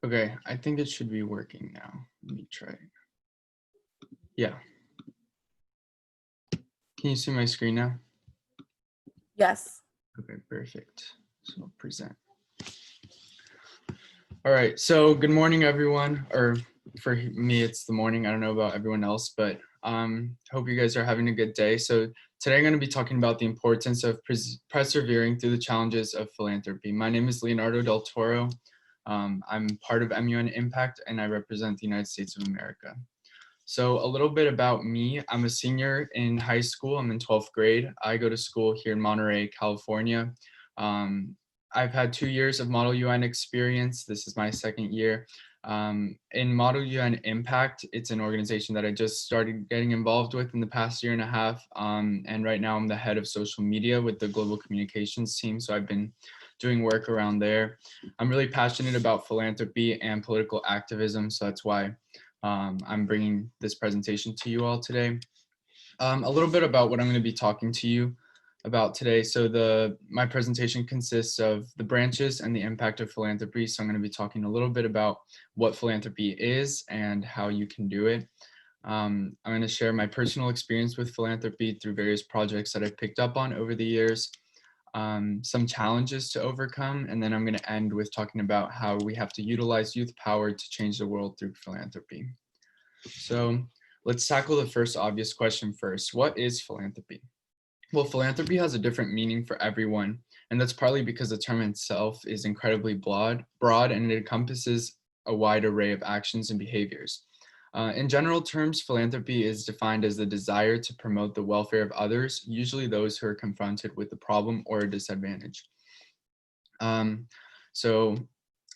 Okay, I think it should be working now. Let me try. Yeah. Can you see my screen now? Yes. Okay, perfect. So I'll present. All right, so good morning, everyone. Or for me, it's the morning. I don't know about everyone else, but hope you guys are having a good day. So today I'm going to be talking about the importance of persevering through the challenges of philanthropy. My name is Leonardo del Toro. I'm part of MUN Impact, and I represent the United States of America. So a little bit about me. I'm a senior in high school. I'm in 12th grade. I go to school here in Monterey, California. Um, I've had 2 years of Model UN experience. This is my second year. In Model UN Impact, it's an organization that I just started getting involved with in the past year and a half. And right now I'm the head of social media with the global communications team. So I've been doing work around there. I'm really passionate about philanthropy and political activism. So that's why I'm bringing this presentation to you all today. A little bit about what I'm going to be talking to you about today. So my presentation consists of the branches and the impact of philanthropy. So I'm going to be talking a little bit about what philanthropy is and how you can do it. I'm going to share my personal experience with philanthropy through various projects that I've picked up on over the years. Some challenges to overcome, and then I'm going to end with talking about how we have to utilize youth power to change the world through philanthropy. So let's tackle the first obvious question first. What is philanthropy? Well, philanthropy has a different meaning for everyone, and that's partly because the term itself is incredibly broad, and it encompasses a wide array of actions and behaviors. In general terms, philanthropy is defined as the desire to promote the welfare of others, usually those who are confronted with a problem or a disadvantage. So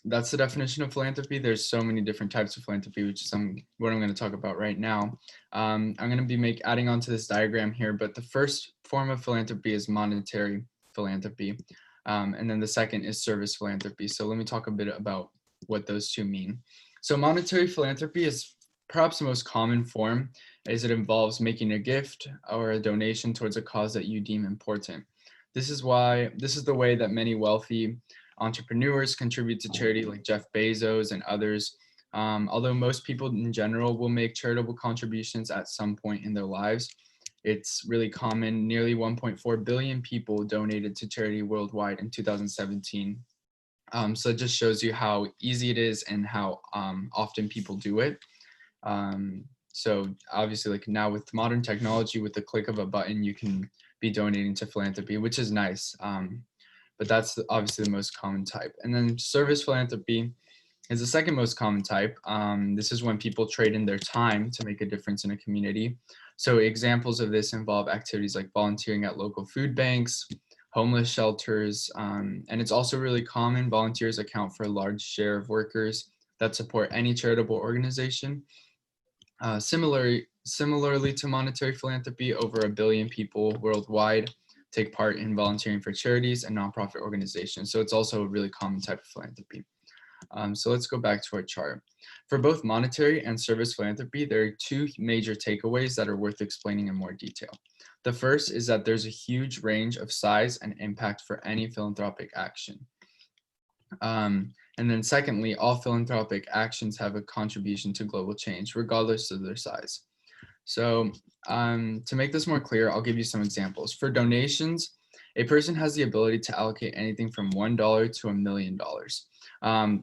that's the definition of philanthropy. There's so many different types of philanthropy, which is what I'm going to talk about right now. I'm going to be adding on to this diagram here, but the first form of philanthropy is monetary philanthropy. And then the second is service philanthropy. So let me talk a bit about what those two mean. So monetary philanthropy is perhaps the most common form, as it involves making a gift or a donation towards a cause that you deem important. This is the way that many wealthy entrepreneurs contribute to charity, like Jeff Bezos and others. Although most people in general will make charitable contributions at some point in their lives, it's really common. Nearly 1.4 billion people donated to charity worldwide in 2017. So it just shows you how easy it is and how often people do it. So obviously, like now with modern technology, with the click of a button, you can be donating to philanthropy, which is nice. But that's obviously the most common type. And then service philanthropy is the second most common type. This is when people trade in their time to make a difference in a community. So examples of this involve activities like volunteering at local food banks, homeless shelters, and it's also really common. Volunteers account for a large share of workers that support any charitable organization. Similarly to monetary philanthropy, over 1 billion people worldwide take part in volunteering for charities and nonprofit organizations. So it's also a really common type of philanthropy. So let's go back to our chart. For both monetary and service philanthropy, there are two major takeaways that are worth explaining in more detail. The first is that there's a huge range of size and impact for any philanthropic action. And then secondly, all philanthropic actions have a contribution to global change, regardless of their size. So to make this more clear, I'll give you some examples. For donations, a person has the ability to allocate anything from $1 to $1 million.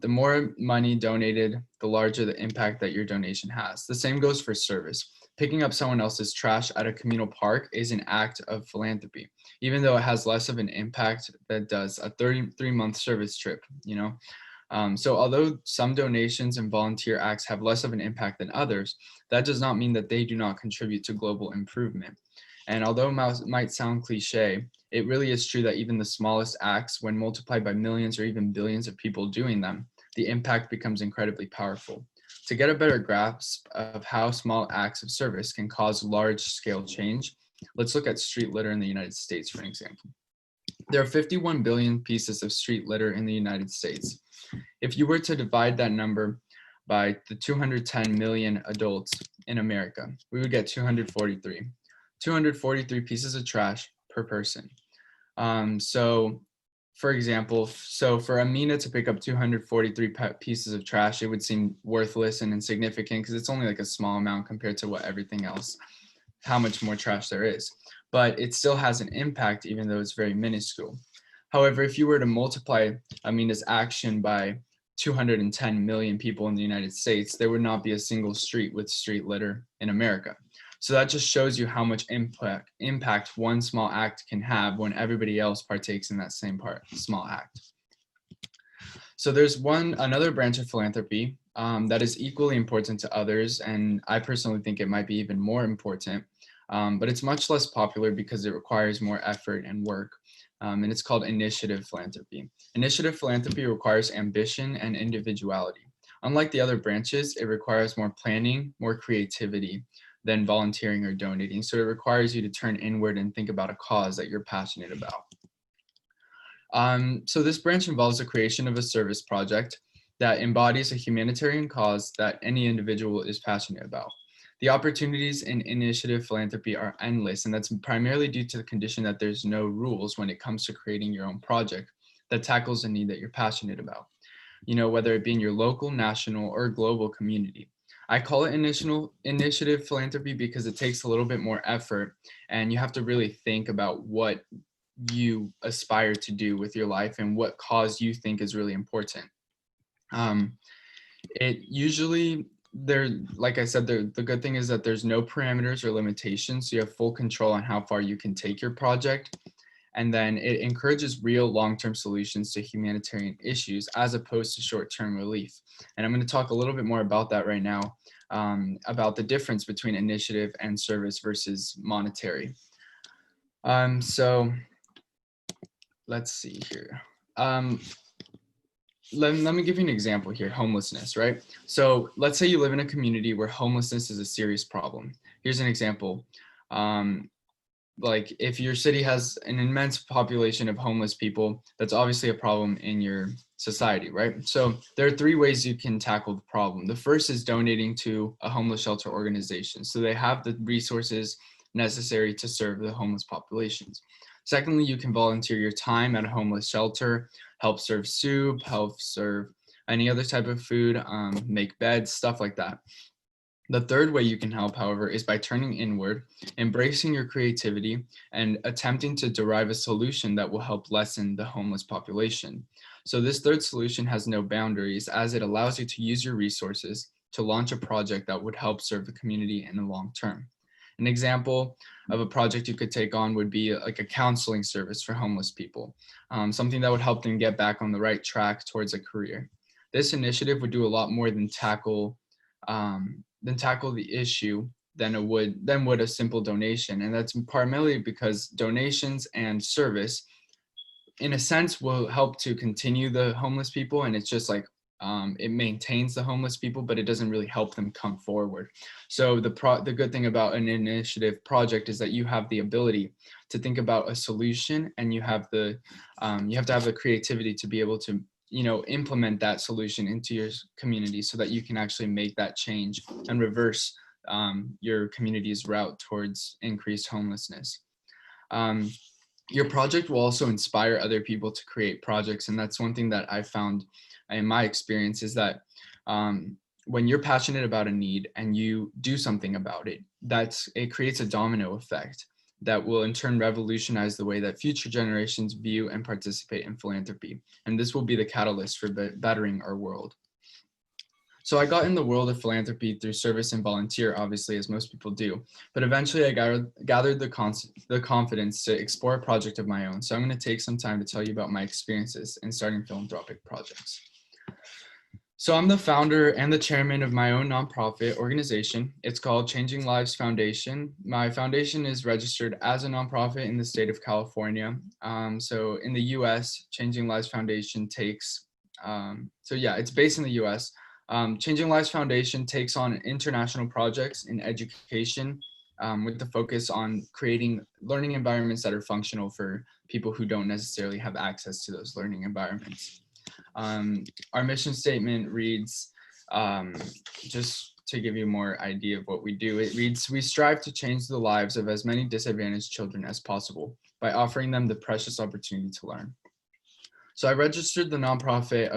The more money donated, the larger the impact that your donation has. The same goes for service. Picking up someone else's trash at a communal park is an act of philanthropy, even though it has less of an impact than does a 33-month service trip, So although some donations and volunteer acts have less of an impact than others, that does not mean that they do not contribute to global improvement. And although it might sound cliche, it really is true that even the smallest acts, when multiplied by millions or even billions of people doing them, the impact becomes incredibly powerful. To get a better grasp of how small acts of service can cause large-scale change, let's look at street litter in the United States, for an example. There are 51 billion pieces of street litter in the United States. If you were to divide that number by the 210 million adults in America, we would get 243. 243 pieces of trash per person. So For example, so for Amina to pick up 243 pieces of trash, it would seem worthless and insignificant because it's only like a small amount compared to what everything else, how much more trash there is. But it still has an impact, even though it's very minuscule. However, if you were to multiply Amina's action by 210 million people in the United States, there would not be a single street with street litter in America. So that just shows you how much impact one small act can have when everybody else partakes in that same small act. So there's another branch of philanthropy that is equally important to others, and I personally think it might be even more important, but it's much less popular because it requires more effort and work, and it's called initiative philanthropy. Initiative philanthropy requires ambition and individuality. Unlike the other branches, it requires more planning, more creativity than volunteering or donating. So it requires you to turn inward and think about a cause that you're passionate about. So this branch involves the creation of a service project that embodies a humanitarian cause that any individual is passionate about. The opportunities in initiative philanthropy are endless, and that's primarily due to the condition that there's no rules when it comes to creating your own project that tackles a need that you're passionate about, whether it be in your local, national, or global community. I call it initiative philanthropy because it takes a little bit more effort, and you have to really think about what you aspire to do with your life and what cause you think is really important. It usually, like I said, the good thing is that there's no parameters or limitations, so you have full control on how far you can take your project. And then it encourages real long-term solutions to humanitarian issues as opposed to short-term relief. And I'm going to talk a little bit more about that right now, about the difference between initiative and service versus monetary. So let's see here. Let me give you an example here, homelessness, right? So let's say you live in a community where homelessness is a serious problem. Here's an example. Like if your city has an immense population of homeless people, that's obviously a problem in your society, right? So there are three ways you can tackle the problem. The first is donating to a homeless shelter organization, so they have the resources necessary to serve the homeless populations. Secondly, you can volunteer your time at a homeless shelter, help serve soup, help serve any other type of food, make beds, stuff like that. The third way you can help, however, is by turning inward, embracing your creativity, and attempting to derive a solution that will help lessen the homeless population. So this third solution has no boundaries, as it allows you to use your resources to launch a project that would help serve the community in the long term. An example of a project you could take on would be like a counseling service for homeless people, something that would help them get back on the right track towards a career. This initiative would do a lot more than tackle the issue than would a simple donation. And that's primarily because donations and service, in a sense, will help to continue the homeless people. And it's just like, it maintains the homeless people, but it doesn't really help them come forward. So the good thing about an initiative project is that you have the ability to think about a solution, and you have to have the creativity to be able to implement that solution into your community so that you can actually make that change and reverse your community's route towards increased homelessness. Your project will also inspire other people to create projects. And that's one thing that I found in my experience is that when you're passionate about a need and you do something about it, it creates a domino effect that will in turn revolutionize the way that future generations view and participate in philanthropy. And this will be the catalyst for bettering our world. So I got in the world of philanthropy through service and volunteer, obviously, as most people do. But eventually I gathered the confidence to explore a project of my own. So I'm going to take some time to tell you about my experiences in starting philanthropic projects. So I'm the founder and the chairman of my own nonprofit organization. It's called Changing Lives Foundation. My foundation is registered as a nonprofit in the state of California. So in the US, Changing Lives Foundation takes, it's based in the US. Changing Lives Foundation takes on international projects in education with the focus on creating learning environments that are functional for people who don't necessarily have access to those learning environments. Our mission statement reads, just to give you more idea of what we do, it reads, "We strive to change the lives of as many disadvantaged children as possible by offering them the precious opportunity to learn." So I registered the nonprofit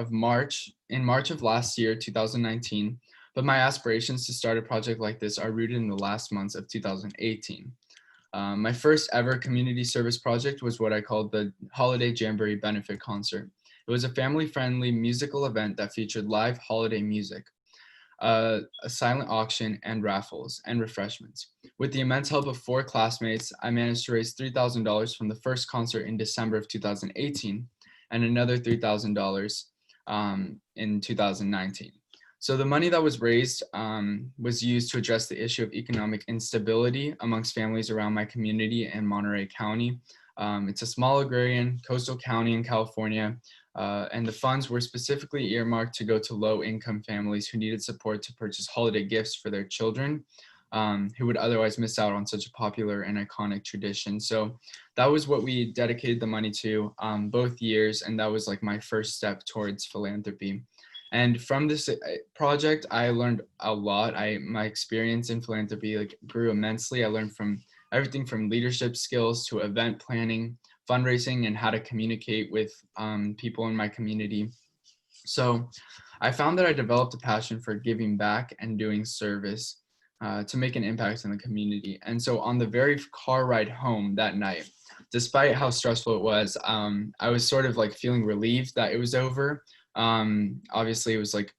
in March of last year, 2019, but my aspirations to start a project like this are rooted in the last months of 2018. My first ever community service project was what I called the Holiday Jamboree Benefit Concert. It was a family-friendly musical event that featured live holiday music, a silent auction, and raffles and refreshments. With the immense help of four classmates, I managed to raise $3,000 from the first concert in December of 2018 and another $3,000 in 2019. So the money that was raised was used to address the issue of economic instability amongst families around my community in Monterey County. It's a small agrarian coastal county in California, and the funds were specifically earmarked to go to low-income families who needed support to purchase holiday gifts for their children, who would otherwise miss out on such a popular and iconic tradition. So that was what we dedicated the money to both years, and that was like my first step towards philanthropy. And from this project, I learned a lot. My experience in philanthropy like grew immensely. I learned from everything from leadership skills to event planning, fundraising, and how to communicate with people in my community. So I found that I developed a passion for giving back and doing service to make an impact in the community. And so on the very car ride home that night, despite how stressful it was, I was sort of like feeling relieved that it was over. Obviously, it was like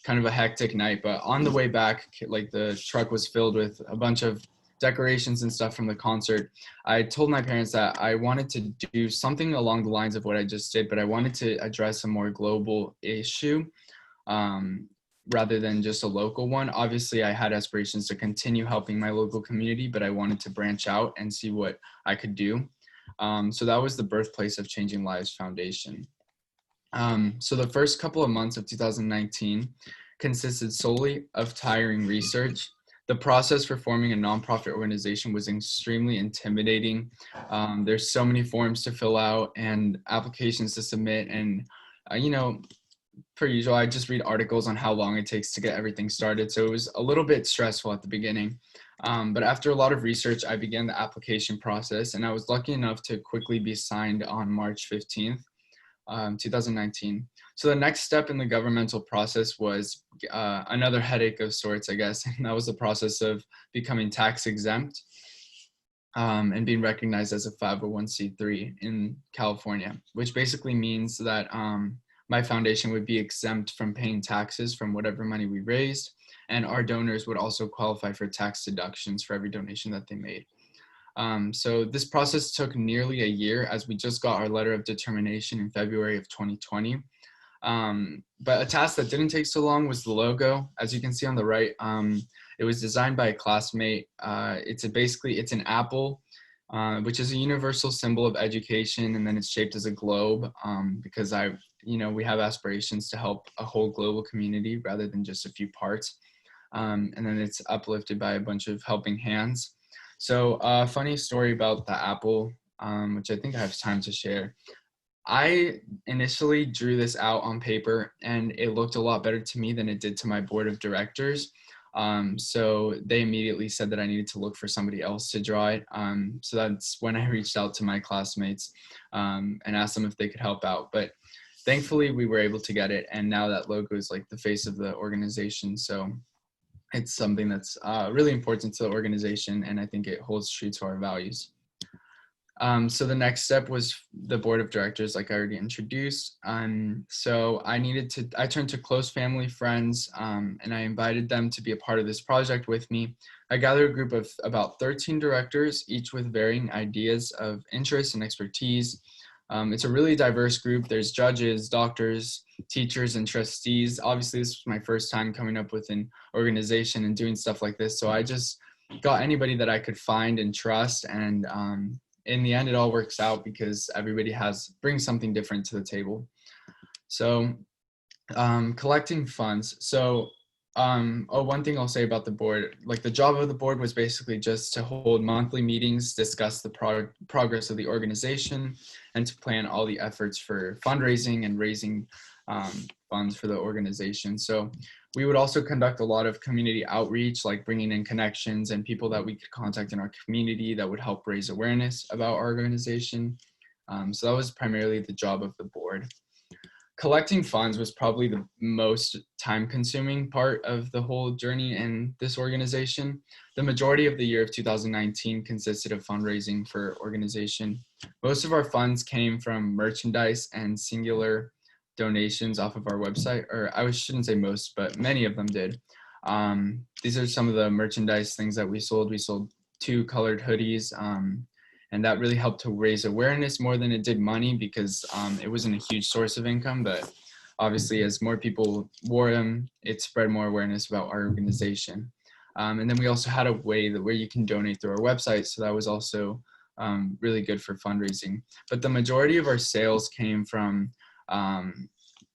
kind of a hectic night, but on the way back, like the truck was filled with a bunch of decorations and stuff from the concert. I told my parents that I wanted to do something along the lines of what I just did, but I wanted to address a more global issue rather than just a local one. Obviously, I had aspirations to continue helping my local community, but I wanted to branch out and see what I could do. So that was the birthplace of Changing Lives Foundation. So the first couple of months of 2019 consisted solely of tiring research. The process for forming a nonprofit organization was extremely intimidating. There's so many forms to fill out and applications to submit. And, per usual, I just read articles on how long it takes to get everything started. So it was a little bit stressful at the beginning. But after a lot of research, I began the application process, and I was lucky enough to quickly be signed on March 15th. 2019. So the next step in the governmental process was another headache of sorts, I guess. And that was the process of becoming tax exempt and being recognized as a 501c3 in California, which basically means that my foundation would be exempt from paying taxes from whatever money we raised. And our donors would also qualify for tax deductions for every donation that they made. So this process took nearly a year, as we just got our letter of determination in February of 2020. But a task that didn't take so long was the logo. As you can see on the right, it was designed by a classmate. It's an apple, which is a universal symbol of education, and then it's shaped as a globe because we have aspirations to help a whole global community rather than just a few parts. And then it's uplifted by a bunch of helping hands. So a funny story about the apple, which I think I have time to share. I initially drew this out on paper, and it looked a lot better to me than it did to my board of directors. So they immediately said that I needed to look for somebody else to draw it. So that's when I reached out to my classmates and asked them if they could help out. But thankfully, we were able to get it, and now that logo is like the face of the organization. So it's something that's really important to the organization, and I think it holds true to our values. So the next step was the board of directors, like I already introduced. So I turned to close family friends, and I invited them to be a part of this project with me. I gathered a group of about 13 directors, each with varying ideas of interest and expertise. It's a really diverse group. There's judges, doctors, teachers, and trustees. Obviously, this was my first time coming up with an organization and doing stuff like this. So I just got anybody that I could find and trust. And in the end, it all works out because everybody brings something different to the table. So collecting funds. So one thing I'll say about the board, like the job of the board was basically just to hold monthly meetings, discuss the progress of the organization, and to plan all the efforts for fundraising and raising funds for the organization. So we would also conduct a lot of community outreach, like bringing in connections and people that we could contact in our community that would help raise awareness about our organization. So that was primarily the job of the board. collecting funds was probably the most time-consuming part of the whole journey in this organization. The majority of the year of 2019 consisted of fundraising for organization. Most of our funds came from merchandise and singular donations off of our website, or I shouldn't say most, but many of them did. These are some of the merchandise things that we sold. We sold 2 colored hoodies, and that really helped to raise awareness more than it did money, because it wasn't a huge source of income, but obviously as more people wore them, it spread more awareness about our organization. And then we also had a way where you can donate through our website, so that was also really good for fundraising. But the majority of our sales came from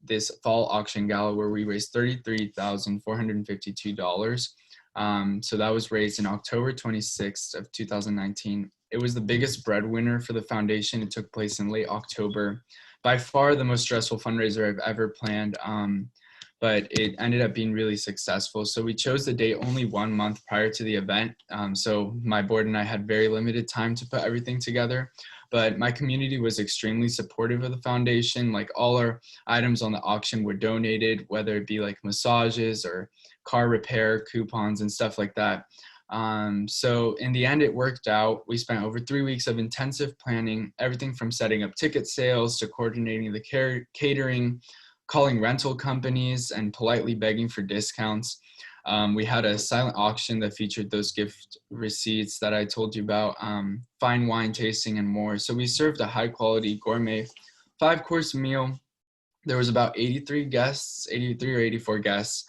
this fall auction gala where we raised $33,452. So that was raised in October 26th of 2019. It was the biggest breadwinner for the foundation. It took place in late October. By far the most stressful fundraiser I've ever planned, but it ended up being really successful. So we chose the date only 1 month prior to the event. So my board and I had very limited time to put everything together, but my community was extremely supportive of the foundation. Like, all our items on the auction were donated, whether it be like massages or car repair coupons and stuff like that. So in the end, it worked out. We spent over 3 weeks of intensive planning, everything from setting up ticket sales to coordinating the catering, calling rental companies, and politely begging for discounts. We had a silent auction that featured those gift receipts that I told you about, fine wine tasting, and more. So we served a high quality gourmet 5-course meal. There was about 83 or 84 guests.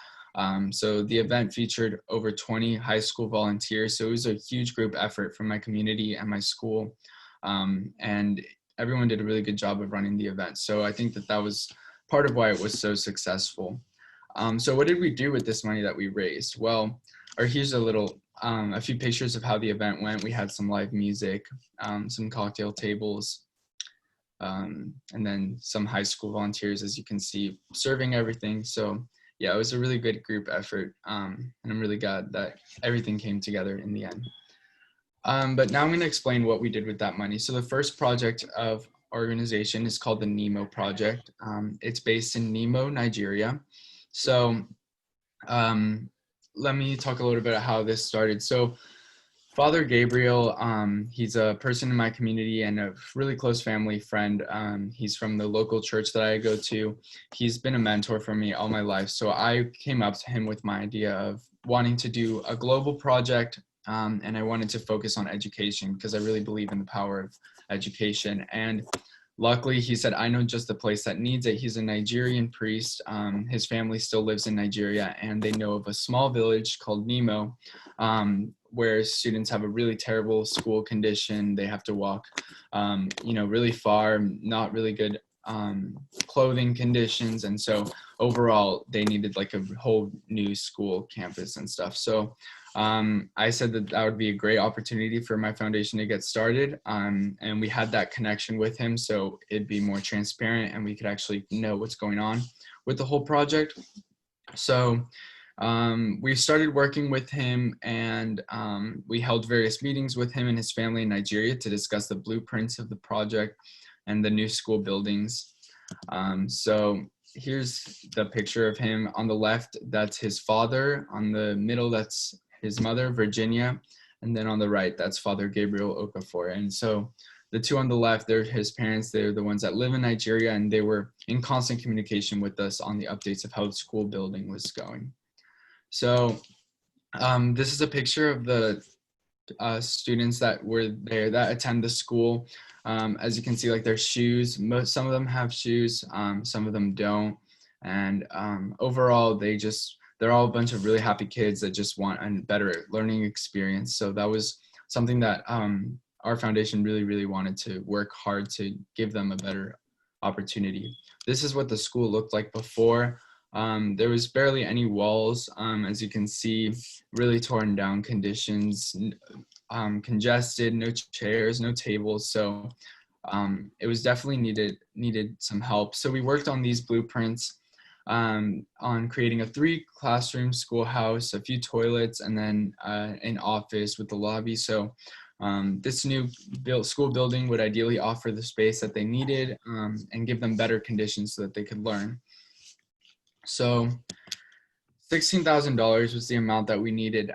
So the event featured over 20 high school volunteers. So it was a huge group effort from my community and my school. And everyone did a really good job of running the event. So I think that was part of why it was so successful. So what did we do with this money that we raised? Well, here's a few pictures of how the event went. We had some live music, some cocktail tables, and then some high school volunteers, as you can see, serving everything. So yeah, it was a really good group effort, and I'm really glad that everything came together in the end. But now I'm going to explain what we did with that money. So the first project of our organization is called the Nemo Project. It's based in Nemo, Nigeria. So let me talk a little bit about how this started. So Father Gabriel, he's a person in my community and a really close family friend. He's from the local church that I go to. He's been a mentor for me all my life. So I came up to him with my idea of wanting to do a global project, and I wanted to focus on education because I really believe in the power of education. And luckily, he said, I know just the place that needs it. He's a Nigerian priest. His family still lives in Nigeria, and they know of a small village called Nemo, where students have a really terrible school condition. They have to walk, really far, not really good clothing conditions. And so overall, they needed like a whole new school campus and stuff. So I said that would be a great opportunity for my foundation to get started. And we had that connection with him, so it'd be more transparent and we could actually know what's going on with the whole project. So we started working with him, and we held various meetings with him and his family in Nigeria to discuss the blueprints of the project and the new school buildings. So here's the picture of him. On the left, that's his father. On the middle, that's his mother, Virginia. And then on the right, that's Father Gabriel Okafor. And so the two on the left, they're his parents. They're the ones that live in Nigeria, and they were in constant communication with us on the updates of how the school building was going. So this is a picture of the students that were there that attend the school. As you can see, like their shoes, some of them have shoes, some of them don't. And overall, they're all a bunch of really happy kids that just want a better learning experience. So that was something that our foundation really, really wanted to work hard to give them a better opportunity. This is what the school looked like before. There was barely any walls, as you can see, really torn down conditions, congested, no chairs, no tables. So it was definitely needed some help. So we worked on these blueprints on creating a 3-classroom schoolhouse, a few toilets, and then an office with the lobby. So This new school building would ideally offer the space that they needed and give them better conditions so that they could learn. So $16,000 was the amount that we needed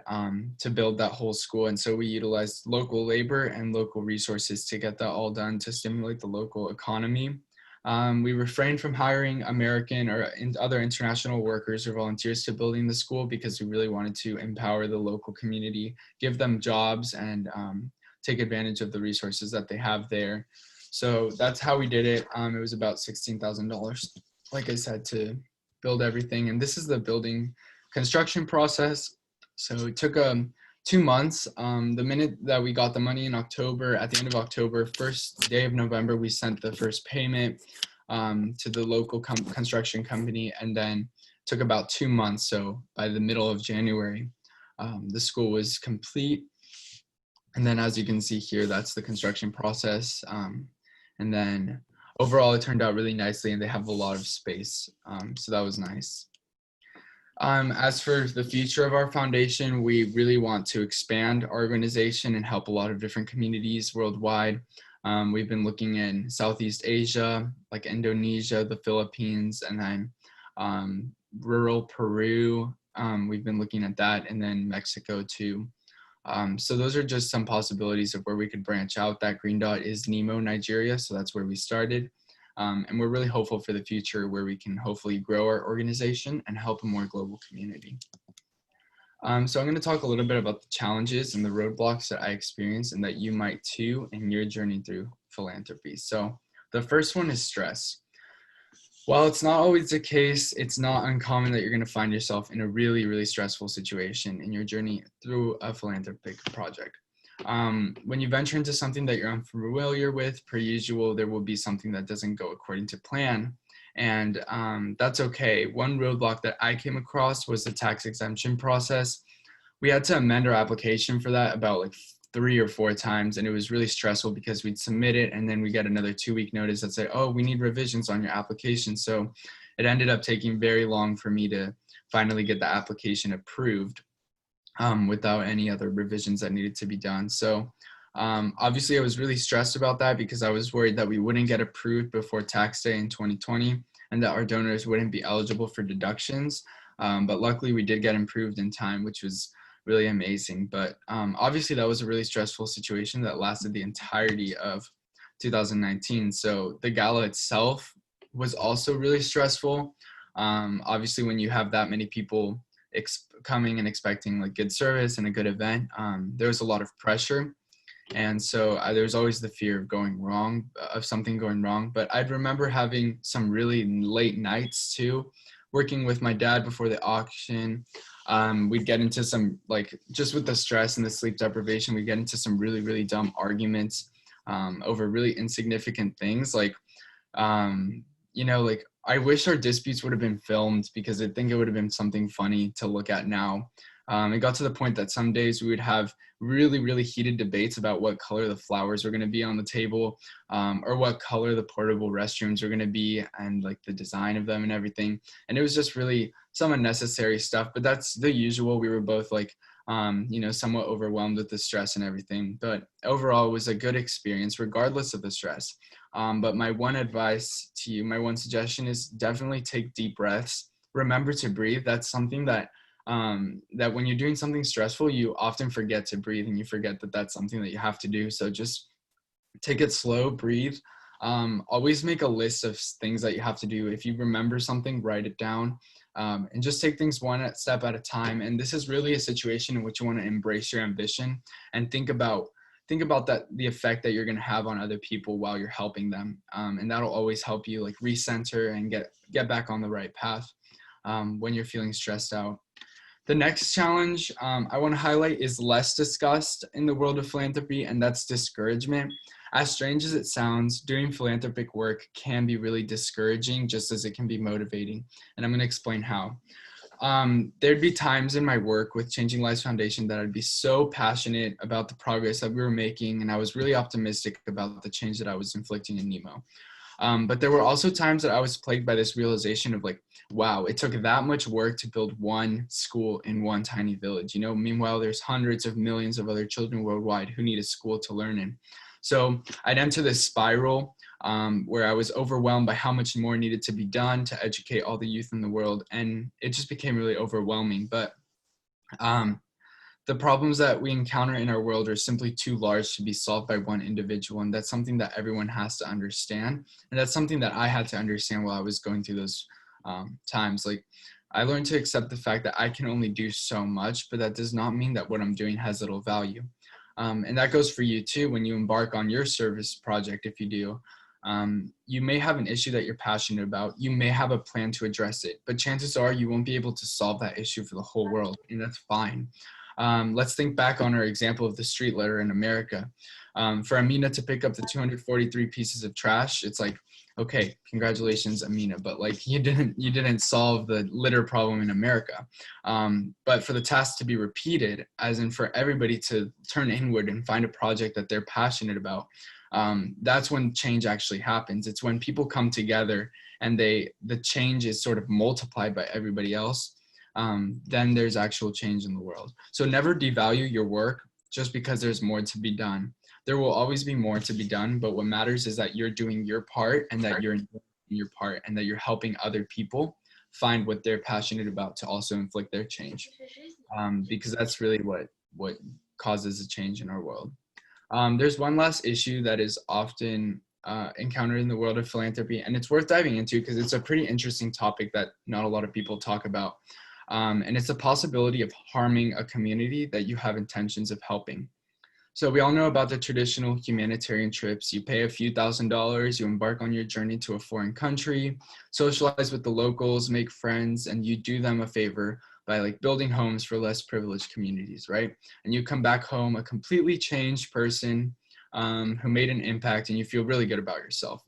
to build that whole school. And so we utilized local labor and local resources to get that all done to stimulate the local economy. We refrained from hiring American or other international workers or volunteers to building the school because we really wanted to empower the local community, give them jobs, and take advantage of the resources that they have there. So that's how we did it. It was about $16,000, like I said, to build everything. And this is the building construction process. So it took 2 months. The minute that we got the money in October, at the end of October, first day of November, we sent the first payment to the local construction company, and then took about 2 months. So by the middle of January, the school was complete. And then as you can see here, that's the construction process. And then overall, it turned out really nicely, and they have a lot of space. So that was nice. As for the future of our foundation, we really want to expand our organization and help a lot of different communities worldwide. We've been looking in Southeast Asia, like Indonesia, the Philippines, and then rural Peru. We've been looking at that, and then Mexico too. So those are just some possibilities of where we could branch out. That green dot is Nemo, Nigeria. So that's where we started. And we're really hopeful for the future where we can hopefully grow our organization and help a more global community. So I'm going to talk a little bit about the challenges and the roadblocks that I experienced and that you might too in your journey through philanthropy. So the first one is stress. While it's not always the case, it's not uncommon that you're going to find yourself in a really, really stressful situation in your journey through a philanthropic project. When you venture into something that you're unfamiliar with, per usual, there will be something that doesn't go according to plan. And that's okay. One roadblock that I came across was the tax exemption process. We had to amend our application for that about like 3 or 4 times, and it was really stressful because we'd submit it and then we get another 2-week notice that say, oh, we need revisions on your application. So it ended up taking very long for me to finally get the application approved without any other revisions that needed to be done. So obviously I was really stressed about that because I was worried that we wouldn't get approved before tax day in 2020 and that our donors wouldn't be eligible for deductions. But luckily we did get approved in time, which was really amazing. But obviously that was a really stressful situation that lasted the entirety of 2019. So the gala itself was also really stressful. Obviously when you have that many people coming and expecting like good service and a good event, there was a lot of pressure. And so there's always the fear of going wrong, of something going wrong. But I'd remember having some really late nights too, working with my dad before the auction. We'd get into some, like, just with the stress and the sleep deprivation, we'd get into some really, really dumb arguments over really insignificant things. Like, like I wish our disputes would have been filmed because I think it would have been something funny to look at now. It got to the point that some days we would have really, really heated debates about what color the flowers were going to be on the table, or what color the portable restrooms were going to be, and like the design of them and everything. And it was just really some unnecessary stuff, but that's the usual. We were both like, somewhat overwhelmed with the stress and everything. But overall, it was a good experience regardless of the stress. But my one advice to you, my one suggestion is definitely take deep breaths. Remember to breathe. That's something that that when you're doing something stressful, you often forget to breathe, and you forget that that's something that you have to do. So just take it slow, breathe. Always make a list of things that you have to do. If you remember something, write it down, and just take things one step at a time. And this is really a situation in which you want to embrace your ambition and think about that, the effect that you're going to have on other people while you're helping them. And that'll always help you like recenter and get back on the right path when you're feeling stressed out. The next challenge I want to highlight is less discussed in the world of philanthropy, and that's discouragement. As strange as it sounds, doing philanthropic work can be really discouraging, just as it can be motivating. And I'm going to explain how. There'd be times in my work with Changing Lives Foundation that I'd be so passionate about the progress that we were making, and I was really optimistic about the change that I was inflicting in Nemo. But there were also times that I was plagued by this realization of like, wow, it took that much work to build one school in one tiny village. Meanwhile, there's hundreds of millions of other children worldwide who need a school to learn in. So I'd enter this spiral where I was overwhelmed by how much more needed to be done to educate all the youth in the world. And it just became really overwhelming. But the problems that we encounter in our world are simply too large to be solved by one individual. And that's something that everyone has to understand. And that's something that I had to understand while I was going through those times. Like, I learned to accept the fact that I can only do so much, but that does not mean that what I'm doing has little value. And that goes for you too when you embark on your service project. If you do, you may have an issue that you're passionate about. You may have a plan to address it, but chances are you won't be able to solve that issue for the whole world, and that's fine. Let's think back on our example of the street litter in America. For Amina to pick up the 243 pieces of trash, it's like, okay, congratulations, Amina, but like you didn't solve the litter problem in America. But for the task to be repeated, as in for everybody to turn inward and find a project that they're passionate about, that's when change actually happens. It's when people come together and the change is sort of multiplied by everybody else. Then there's actual change in the world. So never devalue your work just because there's more to be done. There will always be more to be done, but what matters is that you're doing your part and that you're enjoying your part and that you're helping other people find what they're passionate about to also inflict their change. Because that's really what causes a change in our world. There's one last issue that is often encountered in the world of philanthropy, and it's worth diving into because it's a pretty interesting topic that not a lot of people talk about. And it's the possibility of harming a community that you have intentions of helping. So we all know about the traditional humanitarian trips. You pay a few $1,000s, you embark on your journey to a foreign country, socialize with the locals, make friends, and you do them a favor by like building homes for less privileged communities, right? And you come back home a completely changed person who made an impact, and you feel really good about yourself.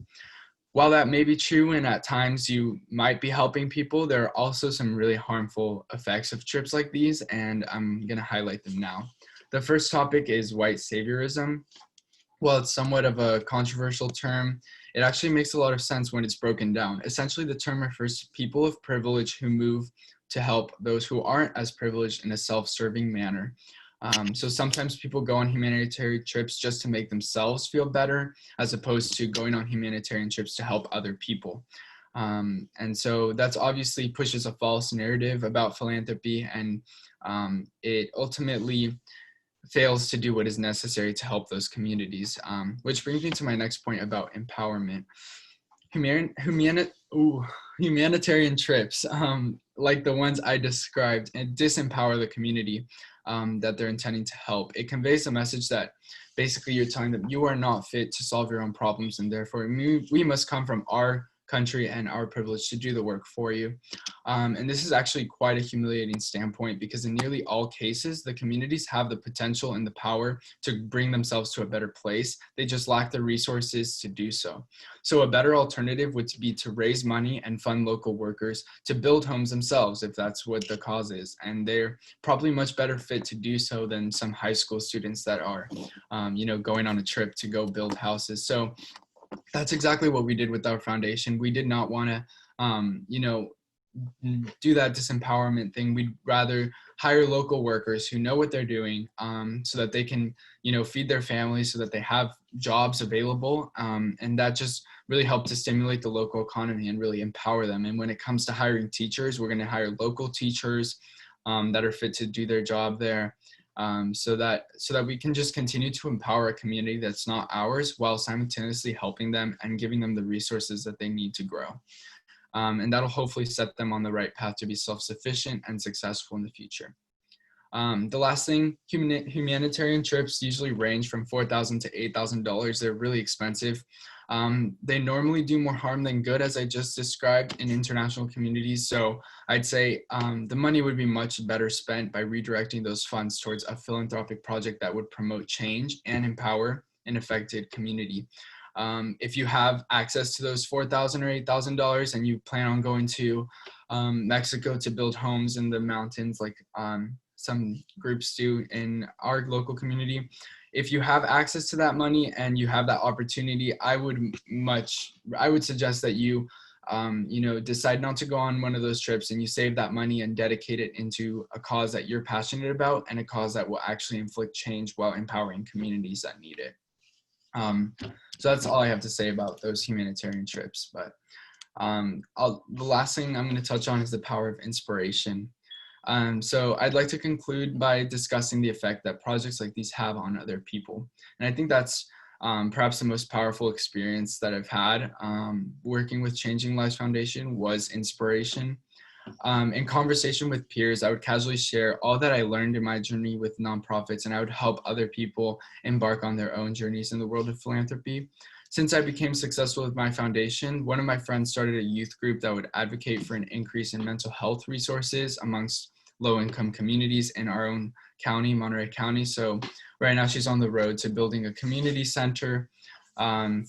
While that may be true and at times you might be helping people, there are also some really harmful effects of trips like these, and I'm going to highlight them now. The first topic is white saviorism. While it's somewhat of a controversial term, it actually makes a lot of sense when it's broken down. Essentially, the term refers to people of privilege who move to help those who aren't as privileged in a self-serving manner. So sometimes people go on humanitarian trips just to make themselves feel better, as opposed to going on humanitarian trips to help other people. And so that's obviously pushes a false narrative about philanthropy, and it ultimately fails to do what is necessary to help those communities. Which brings me to my next point about empowerment. Humanitarian trips, like the ones I described, and disempower the community that they're intending to help. It conveys a message that basically you're telling them you are not fit to solve your own problems, and therefore we must come from our country and our privilege to do the work for you. And this is actually quite a humiliating standpoint because in nearly all cases, the communities have the potential and the power to bring themselves to a better place. They just lack the resources to do so. So a better alternative would be to raise money and fund local workers to build homes themselves, if that's what the cause is. And they're probably much better fit to do so than some high school students that are, going on a trip to go build houses. So that's exactly what we did with our foundation. We did not want to, do that disempowerment thing. We'd rather hire local workers who know what they're doing, so that they can, feed their families, so that they have jobs available. And that just really helped to stimulate the local economy and really empower them. And when it comes to hiring teachers, we're going to hire local teachers that are fit to do their job there. So that we can just continue to empower a community that's not ours while simultaneously helping them and giving them the resources that they need to grow. And that'll hopefully set them on the right path to be self-sufficient and successful in the future. The last thing, humanitarian trips usually range from $4,000 to $8,000. They're really expensive. They normally do more harm than good, as I just described, in international communities. So I'd say the money would be much better spent by redirecting those funds towards a philanthropic project that would promote change and empower an affected community. If you have access to those $4,000 or $8,000 and you plan on going to Mexico to build homes in the mountains, like some groups do in our local community. If you have access to that money and you have that opportunity, I would suggest that you decide not to go on one of those trips, and you save that money and dedicate it into a cause that you're passionate about and a cause that will actually inflict change while empowering communities that need it. So that's all I have to say about those humanitarian trips. But the last thing I'm going to touch on is the power of inspiration. So I'd like to conclude by discussing the effect that projects like these have on other people. And I think that's perhaps the most powerful experience that I've had working with Changing Lives Foundation was inspiration. In conversation with peers, I would casually share all that I learned in my journey with nonprofits, and I would help other people embark on their own journeys in the world of philanthropy. Since I became successful with my foundation, one of my friends started a youth group that would advocate for an increase in mental health resources amongst low-income communities in our own county, Monterey County. So right now she's on the road to building a community center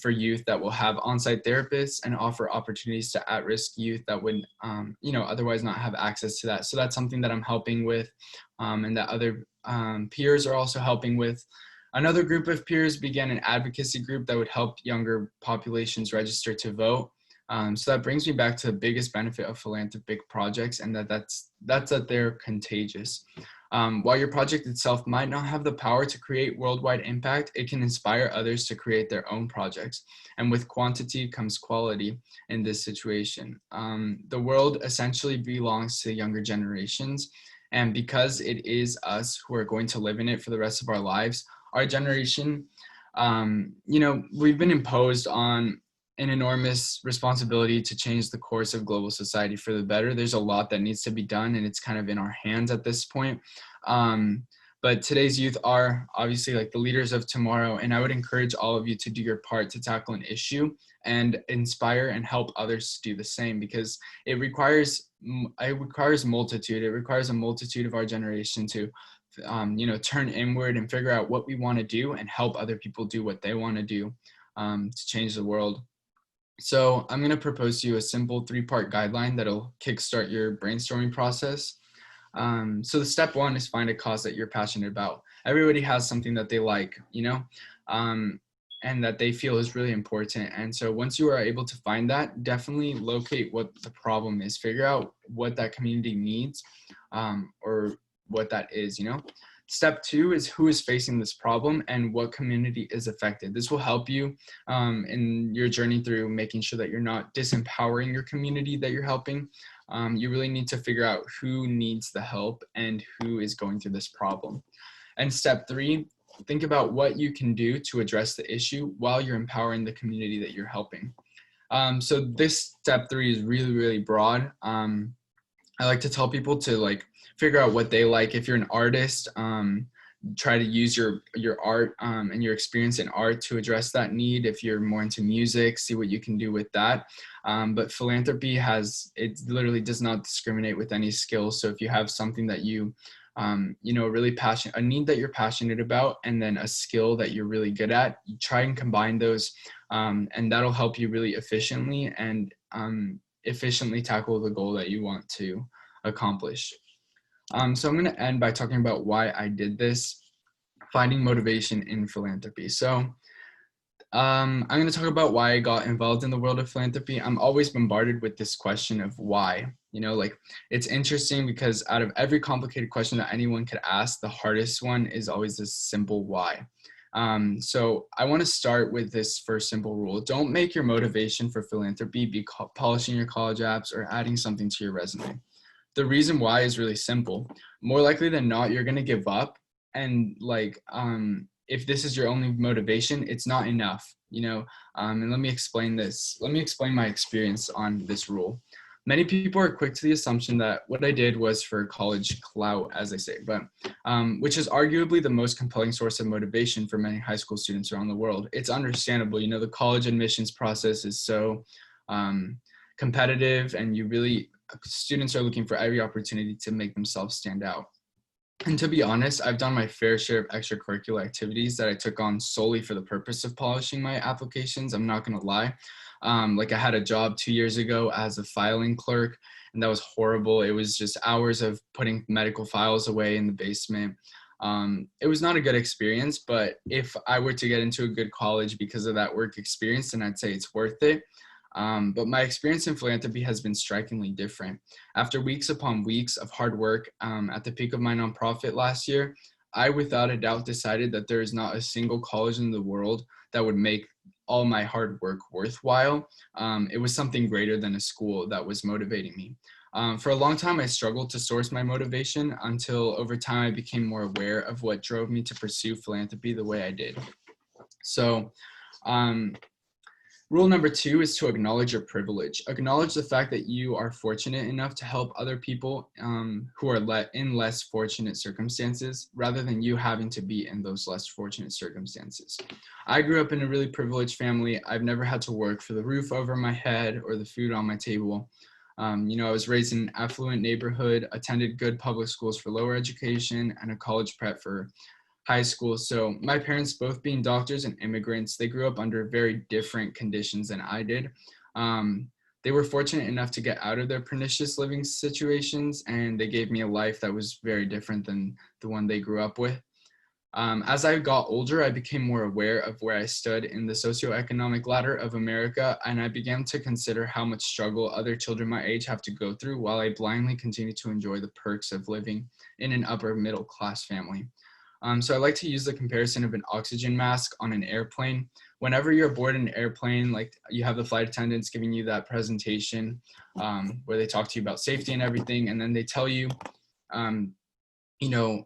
for youth that will have on-site therapists and offer opportunities to at-risk youth that would, otherwise not have access to that. So that's something that I'm helping with, and that other peers are also helping with. Another group of peers began an advocacy group that would help younger populations register to vote. So that brings me back to the biggest benefit of philanthropic projects, and that's that they're contagious. While your project itself might not have the power to create worldwide impact, it can inspire others to create their own projects. And with quantity comes quality in this situation. The world essentially belongs to younger generations. And because it is us who are going to live in it for the rest of our lives, our generation, we've been imposed on an enormous responsibility to change the course of global society for the better. There's a lot that needs to be done, and it's kind of in our hands at this point. But today's youth are obviously like the leaders of tomorrow, and I would encourage all of you to do your part to tackle an issue and inspire and help others to do the same, because it requires multitude. It requires a multitude of our generation to turn inward and figure out what we want to do and help other people do what they want to do to change the world. So I'm going to propose to you a simple 3-part guideline that'll kickstart your brainstorming process. So the step 1 is find a cause that you're passionate about. Everybody has something that they like, and that they feel is really important. And so once you are able to find that, definitely locate what the problem is. Figure out what that community needs, or what that is, Step 2 is who is facing this problem and what community is affected. This will help you in your journey through making sure that you're not disempowering your community that you're helping. You really need to figure out who needs the help and who is going through this problem. And step 3, think about what you can do to address the issue while you're empowering the community that you're helping. So this step 3 is really, really broad. I like to tell people to figure out what they like. If you're an artist, try to use your art and your experience in art to address that need. If you're more into music, see what you can do with that. But philanthropy it literally does not discriminate with any skills. So if you have something that you, really passionate, a need that you're passionate about, and then a skill that you're really good at, you try and combine those, and that'll help you really efficiently tackle the goal that you want to accomplish. So I'm going to end by talking about why I did this, finding motivation in philanthropy. So I'm going to talk about why I got involved in the world of philanthropy. I'm always bombarded with this question of why. It's interesting because out of every complicated question that anyone could ask, the hardest one is always this simple why. So I want to start with this first simple rule. Don't make your motivation for philanthropy be polishing your college apps or adding something to your resume. The reason why is really simple. More likely than not, you're going to give up. And if this is your only motivation, it's not enough, and let me explain this. Let me explain my experience on this rule. Many people are quick to the assumption that what I did was for college clout, as they say, but which is arguably the most compelling source of motivation for many high school students around the world. It's understandable. The college admissions process is so competitive, and students are looking for every opportunity to make themselves stand out. And to be honest, I've done my fair share of extracurricular activities that I took on solely for the purpose of polishing my applications. I'm not going to lie. Like I had a job 2 years ago as a filing clerk, and that was horrible. It was just hours of putting medical files away in the basement. It was not a good experience, but if I were to get into a good college because of that work experience, then I'd say it's worth it. But my experience in philanthropy has been strikingly different. After weeks upon weeks of hard work at the peak of my nonprofit last year, I without a doubt decided that there is not a single college in the world that would make all my hard work worthwhile. It was something greater than a school that was motivating me. For a long time, I struggled to source my motivation until over time I became more aware of what drove me to pursue philanthropy the way I did. So, um, Rule number 2 is to acknowledge your privilege. Acknowledge the fact that you are fortunate enough to help other people who are in less fortunate circumstances, rather than you having to be in those less fortunate circumstances. I grew up in a really privileged family. I've never had to work for the roof over my head or the food on my table. I was raised in an affluent neighborhood, attended good public schools for lower education, and a college prep for high school. So my parents, both being doctors and immigrants, they grew up under very different conditions than I did. Um, they were fortunate enough to get out of their pernicious living situations, and they gave me a life that was very different than the one they grew up with. As I got older, I became more aware of where I stood in the socioeconomic ladder of America, and I began to consider how much struggle other children my age have to go through while I blindly continue to enjoy the perks of living in an upper middle class family. So I like to use the comparison of an oxygen mask on an airplane. Whenever you're aboard an airplane, like you have the flight attendants giving you that presentation where they talk to you about safety and everything, and then they tell you, um, you know,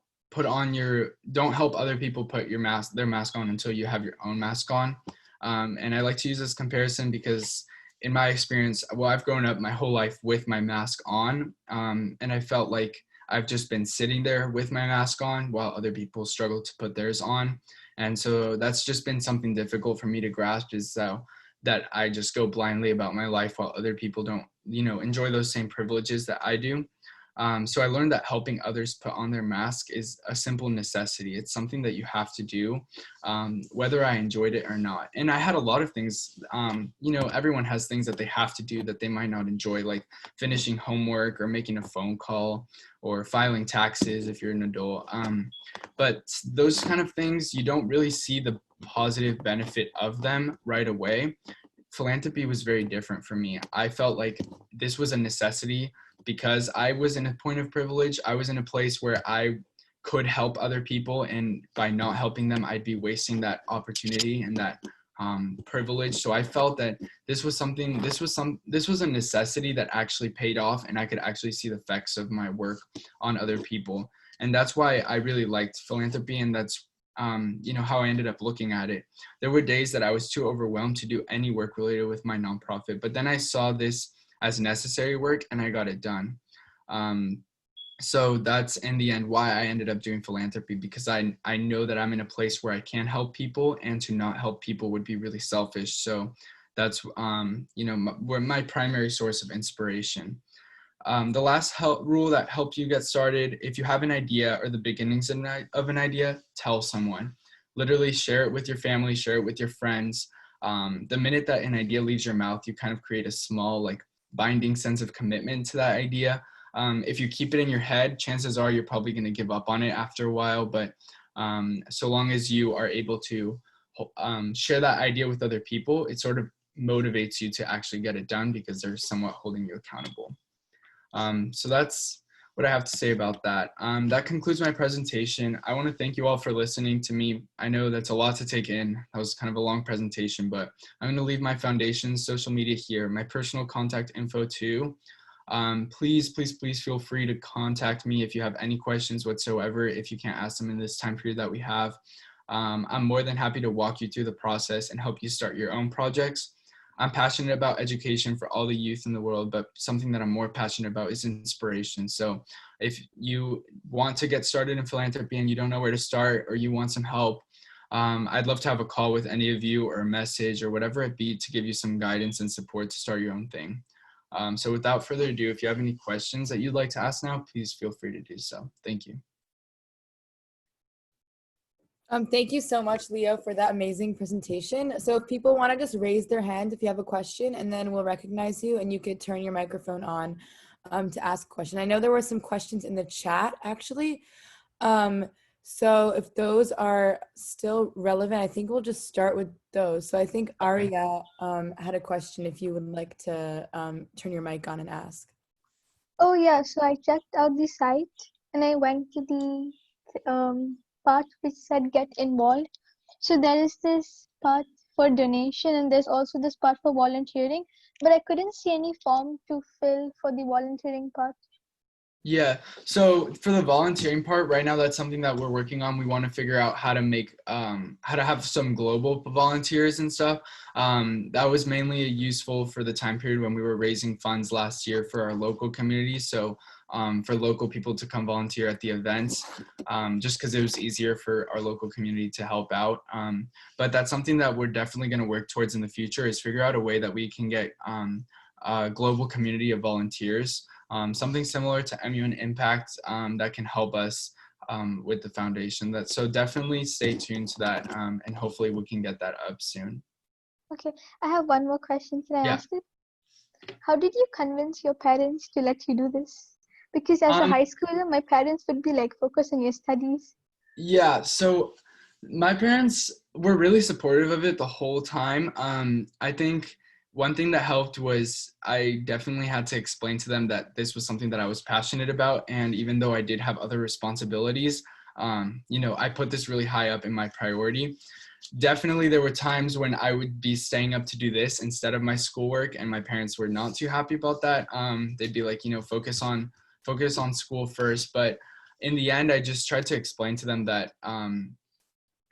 don't help other people put their mask on until you have your own mask on. And I like to use this comparison because in my experience, well, I've grown up my whole life with my mask on, and I felt like I've just been sitting there with my mask on while other people struggle to put theirs on. And so that's just been something difficult for me to grasp, is that I just go blindly about my life while other people don't, enjoy those same privileges that I do. So I learned that helping others put on their mask is a simple necessity. It's something that you have to do, whether I enjoyed it or not. And I had a lot of things, everyone has things that they have to do that they might not enjoy, like finishing homework or making a phone call or filing taxes if you're an adult. But those kind of things, you don't really see the positive benefit of them right away. Philanthropy was very different for me. I felt like this was a necessity because I was in a point of privilege. I was in a place where I could help other people, and by not helping them, I'd be wasting that opportunity and that privilege. So I felt that this was a necessity that actually paid off, and I could actually see the effects of my work on other people. And that's why I really liked philanthropy, and that's how I ended up looking at it. There were days that I was too overwhelmed to do any work related with my nonprofit, but then I saw this as necessary work and I got it done. So that's in the end why I ended up doing philanthropy, because I know that I'm in a place where I can help people, and to not help people would be really selfish. So that's where my primary source of inspiration. The last rule that helped you get started: if you have an idea or the beginnings of an idea, tell someone. Literally share it with your family, share it with your friends. The minute that an idea leaves your mouth, you kind of create a small, binding sense of commitment to that idea. If you keep it in your head, chances are you're probably going to give up on it after a while. But so long as you are able to share that idea with other people, it sort of motivates you to actually get it done because they're somewhat holding you accountable. So that's what I have to say about that. That concludes my presentation. I want to thank you all for listening to me. I know that's a lot to take in. That was kind of a long presentation, but I'm going to leave my foundation social media here, my personal contact info too. Please feel free to contact me if you have any questions whatsoever, if you can't ask them in this time period that we have. I'm more than happy to walk you through the process and help you start your own projects. I'm passionate about education for all the youth in the world, but something that I'm more passionate about is inspiration. So if you want to get started in philanthropy and you don't know where to start, or you want some help, I'd love to have a call with any of you, or a message, or whatever it be, to give you some guidance and support to start your own thing. So without further ado, if you have any questions that you'd like to ask now, please feel free to do so. Thank you. Thank you so much, Leo, for that amazing presentation. So if people want to just raise their hand if you have a question, and then we'll recognize you and you could turn your microphone on to ask a question. I know there were some questions in the chat, actually. So if those are still relevant, I think we'll just start with those. So I think Aria had a question if you would like to turn your mic on and ask. Oh yeah, so I checked out the site and I went to the part which said get involved. So there is this part for donation and there's also this part for volunteering, but I couldn't see any form to fill for the volunteering part. Yeah, so for the volunteering part, right now that's something that we're working on. We want to figure out how to make how to have some global volunteers and stuff. That was mainly useful for the time period when we were raising funds last year for our local community. So for local people to come volunteer at the events, just because it was easier for our local community to help out. But that's something that we're definitely going to work towards in the future, is figure out a way that we can get a global community of volunteers. Something similar to MUN Impact that can help us with the foundation. So definitely stay tuned to that, and hopefully we can get that up soon. Okay, I have one more question. Can I Yeah. ask it? How did you convince your parents to let you do this? Because as a high schooler, my parents would be like, focus on your studies. Yeah, so my parents were really supportive of it the whole time. I think one thing that helped was I definitely had to explain to them that this was something that I was passionate about. And even though I did have other responsibilities, I put this really high up in my priority. Definitely there were times when I would be staying up to do this instead of my schoolwork, and my parents were not too happy about that. They'd be like, focus on school first. But in the end, I just tried to explain to them that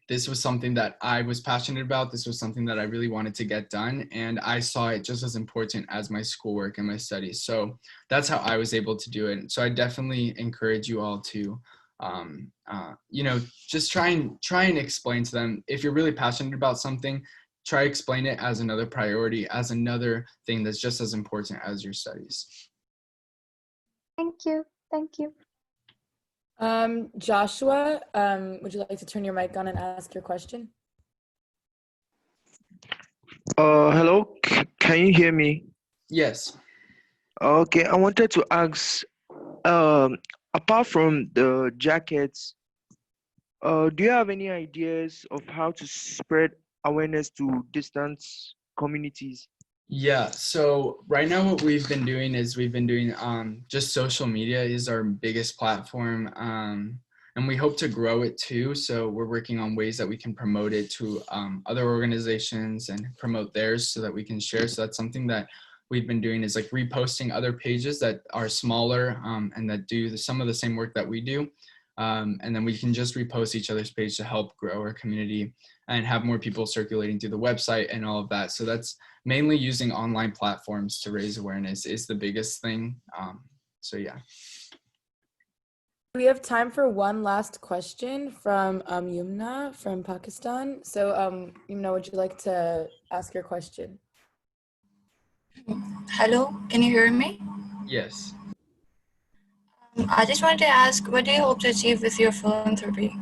this was something that I was passionate about. This was something that I really wanted to get done. And I saw it just as important as my schoolwork and my studies. So that's how I was able to do it. So I definitely encourage you all to, just try and explain to them, if you're really passionate about something, try to explain it as another priority, as another thing that's just as important as your studies. Thank you. Thank you. Joshua, would you like to turn your mic on and ask your question? Hello, can you hear me? Yes. Okay, I wanted to ask, apart from the jackets, do you have any ideas of how to spread awareness to distant communities? Yeah, so right now what we've been doing is just social media is our biggest platform, and we hope to grow it too. So we're working on ways that we can promote it to other organizations and promote theirs so that we can share. So that's something that we've been doing, is like reposting other pages that are smaller and that do some of the same work that we do. And then we can just repost each other's page to help grow our community and have more people circulating through the website and all of that. So that's mainly using online platforms to raise awareness is the biggest thing. So yeah. We have time for one last question from Yumna from Pakistan. So Yumna, would you like to ask your question? Hello, can you hear me? Yes. I just wanted to ask, what do you hope to achieve with your philanthropy?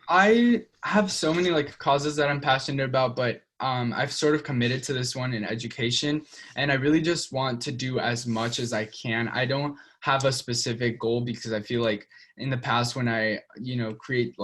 I have so many causes that I'm passionate about, but I've sort of committed to this one in education, and I really just want to do as much as I can. I don't have a specific goal, because I feel like in the past when I, create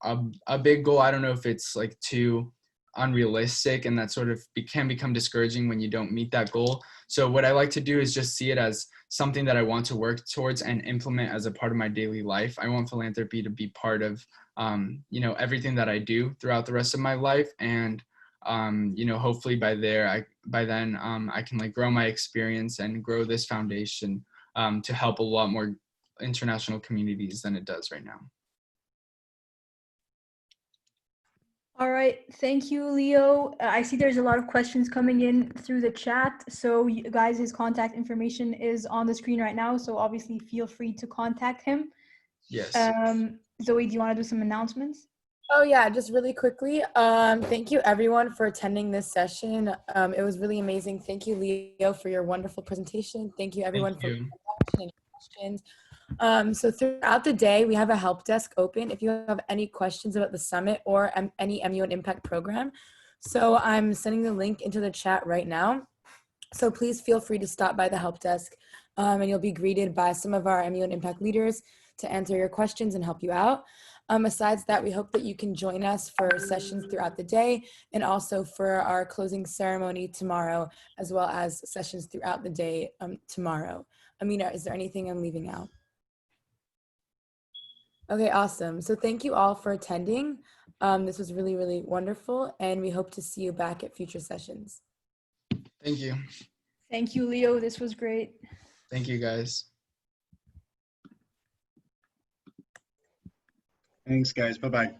a big goal, I don't know if it's too unrealistic, and that sort of can become discouraging when you don't meet that goal. So what I like to do is just see it as something that I want to work towards and implement as a part of my daily life. I want philanthropy to be part of everything that I do throughout the rest of my life. And, hopefully by then I can grow my experience and grow this foundation to help a lot more international communities than it does right now. All right, thank you, Leo. I see there's a lot of questions coming in through the chat. So you guys, his contact information is on the screen right now. So obviously feel free to contact him. Yes. Zoe, do you want to do some announcements? Oh yeah, just really quickly. Thank you everyone for attending this session. It was really amazing. Thank you, Leo, for your wonderful presentation. Thank you everyone for watching and questions. So throughout the day, we have a help desk open if you have any questions about the summit or any MUN Impact program. So I'm sending the link into the chat right now. So please feel free to stop by the help desk and you'll be greeted by some of our MUN Impact leaders to answer your questions and help you out. Besides that, we hope that you can join us for sessions throughout the day and also for our closing ceremony tomorrow, as well as sessions throughout the day tomorrow. Amina, is there anything I'm leaving out? Okay, awesome. So thank you all for attending. This was really, really wonderful, and we hope to see you back at future sessions. Thank you. Thank you, Leo. This was great. Thank you, guys. Thanks, guys. Bye-bye.